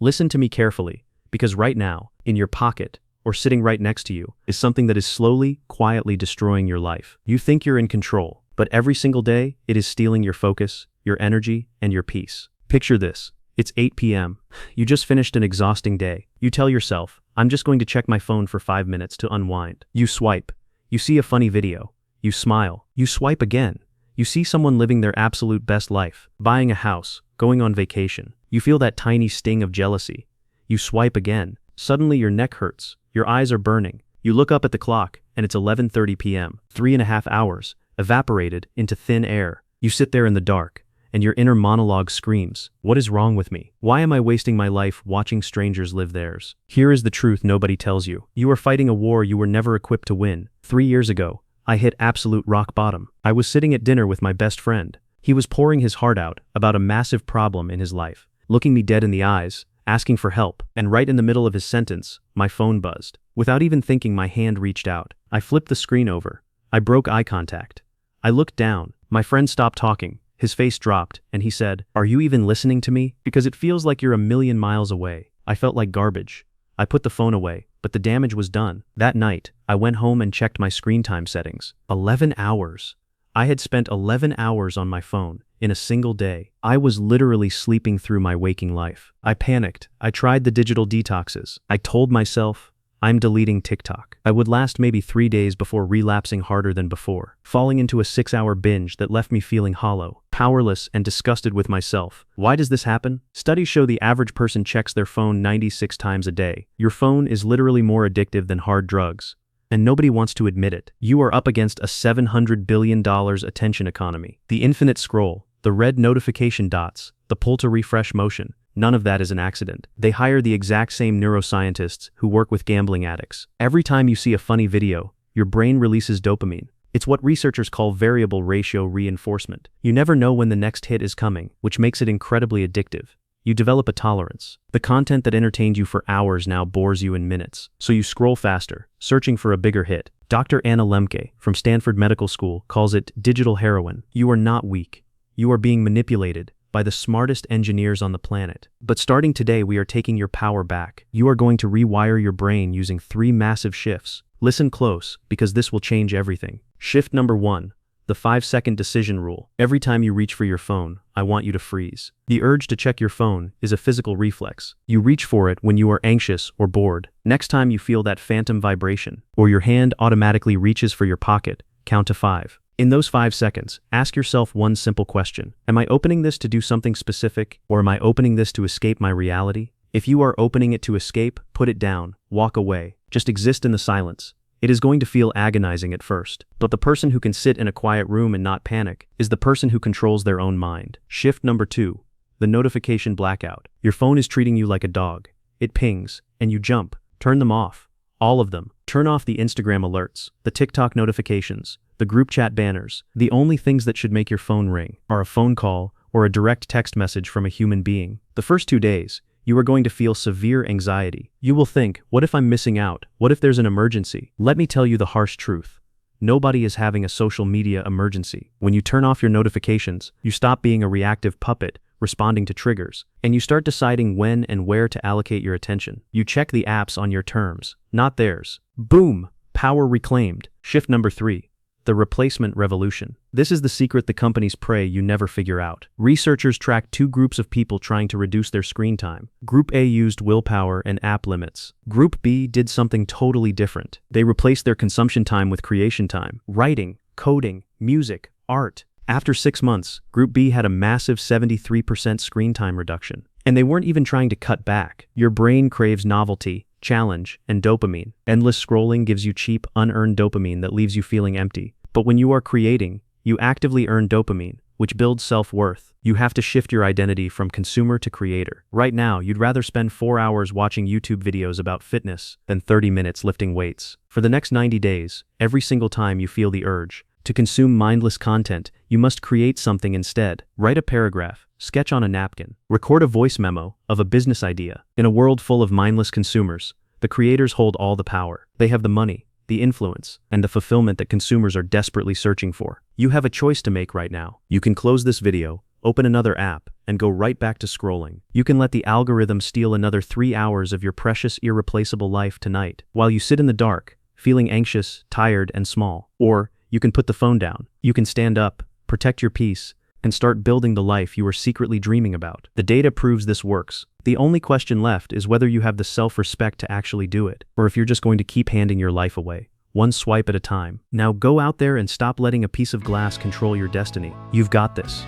Listen to me carefully, because right now, in your pocket, or sitting right next to you, is something that is slowly, quietly destroying your life. You think you're in control, but every single day, it is stealing your focus, your energy, and your peace. Picture this. It's 8 p.m. You just finished an exhausting day. You tell yourself, I'm just going to check my phone for 5 minutes to unwind. You swipe. You see a funny video. You smile. You swipe again. You see someone living their absolute best life, buying a house, going on vacation. You feel that tiny sting of jealousy. You swipe again. Suddenly your neck hurts. Your eyes are burning. You look up at the clock, and it's 11:30 p.m. 3.5 hours, evaporated into thin air. You sit there in the dark, and your inner monologue screams, what is wrong with me? Why am I wasting my life watching strangers live theirs? Here is the truth nobody tells you. You are fighting a war you were never equipped to win. 3 years ago, I hit absolute rock bottom. I was sitting at dinner with my best friend. He was pouring his heart out about a massive problem in his life, looking me dead in the eyes, asking for help, and right in the middle of his sentence, my phone buzzed. Without even thinking, my hand reached out. I flipped the screen over. I broke eye contact. I looked down. My friend stopped talking. His face dropped, and he said, "Are you even listening to me? Because it feels like you're a million miles away." I felt like garbage. I put the phone away, but the damage was done. That night, I went home and checked my screen time settings. 11 hours. I had spent 11 hours on my phone in a single day. I was literally sleeping through my waking life. I panicked. I tried the digital detoxes. I told myself, I'm deleting TikTok. I would last maybe 3 days before relapsing harder than before, falling into a 6-hour binge that left me feeling hollow, powerless, and disgusted with myself. Why does this happen? Studies show the average person checks their phone 96 times a day. Your phone is literally more addictive than hard drugs. And nobody wants to admit it. You are up against a $700 billion attention economy. The infinite scroll, the red notification dots, the pull to refresh motion, none of that is an accident. They hire the exact same neuroscientists who work with gambling addicts. Every time you see a funny video, your brain releases dopamine. It's what researchers call variable ratio reinforcement. You never know when the next hit is coming, which makes it incredibly addictive. You develop a tolerance. The content that entertained you for hours now bores you in minutes. So you scroll faster, searching for a bigger hit. Dr. Anna Lemke from Stanford Medical School calls it digital heroin. You are not weak. You are being manipulated by the smartest engineers on the planet. But starting today, we are taking your power back. You are going to rewire your brain using 3 massive shifts. Listen close, because this will change everything. Shift number 1. The 5-second decision rule. Every time you reach for your phone, I want you to freeze. The urge to check your phone is a physical reflex. You reach for it when you are anxious or bored. Next time you feel that phantom vibration, or your hand automatically reaches for your pocket, count to 5. In those 5 seconds, ask yourself one simple question. Am I opening this to do something specific, or am I opening this to escape my reality? If you are opening it to escape, put it down, walk away, just exist in the silence. It is going to feel agonizing at first, but the person who can sit in a quiet room and not panic is the person who controls their own mind. Shift number 2. The notification blackout. Your phone is treating you like a dog. It pings, and you jump. Turn them off. All of them. Turn off the Instagram alerts, the TikTok notifications, the group chat banners. The only things that should make your phone ring are a phone call or a direct text message from a human being. The first 2 days, you are going to feel severe anxiety. You will think, what if I'm missing out? What if there's an emergency? Let me tell you the harsh truth. Nobody is having a social media emergency. When you turn off your notifications, you stop being a reactive puppet, responding to triggers, and you start deciding when and where to allocate your attention. You check the apps on your terms, not theirs. Boom! Power reclaimed. Shift number 3. The replacement revolution. This is the secret the companies pray you never figure out. Researchers tracked 2 groups of people trying to reduce their screen time. Group A used willpower and app limits. Group B did something totally different. They replaced their consumption time with creation time. Writing, coding, music, art. After 6 months, Group B had a massive 73% screen time reduction. And they weren't even trying to cut back. Your brain craves novelty, challenge, and dopamine. Endless scrolling gives you cheap, unearned dopamine that leaves you feeling empty. But when you are creating, you actively earn dopamine, which builds self-worth. You have to shift your identity from consumer to creator. Right now, you'd rather spend 4 hours watching YouTube videos about fitness than 30 minutes lifting weights. For the next 90 days, every single time you feel the urge to consume mindless content, you must create something instead. Write a paragraph, sketch on a napkin, record a voice memo of a business idea. In a world full of mindless consumers, the creators hold all the power. They have the money, the influence, and the fulfillment that consumers are desperately searching for. You have a choice to make right now. You can close this video, open another app, and go right back to scrolling. You can let the algorithm steal another 3 hours of your precious, irreplaceable life tonight, while you sit in the dark, feeling anxious, tired, and small. Or, you can put the phone down. You can stand up, protect your peace, and start building the life you are secretly dreaming about. The data proves this works. The only question left is whether you have the self-respect to actually do it, or if you're just going to keep handing your life away, one swipe at a time. Now go out there and stop letting a piece of glass control your destiny. You've got this.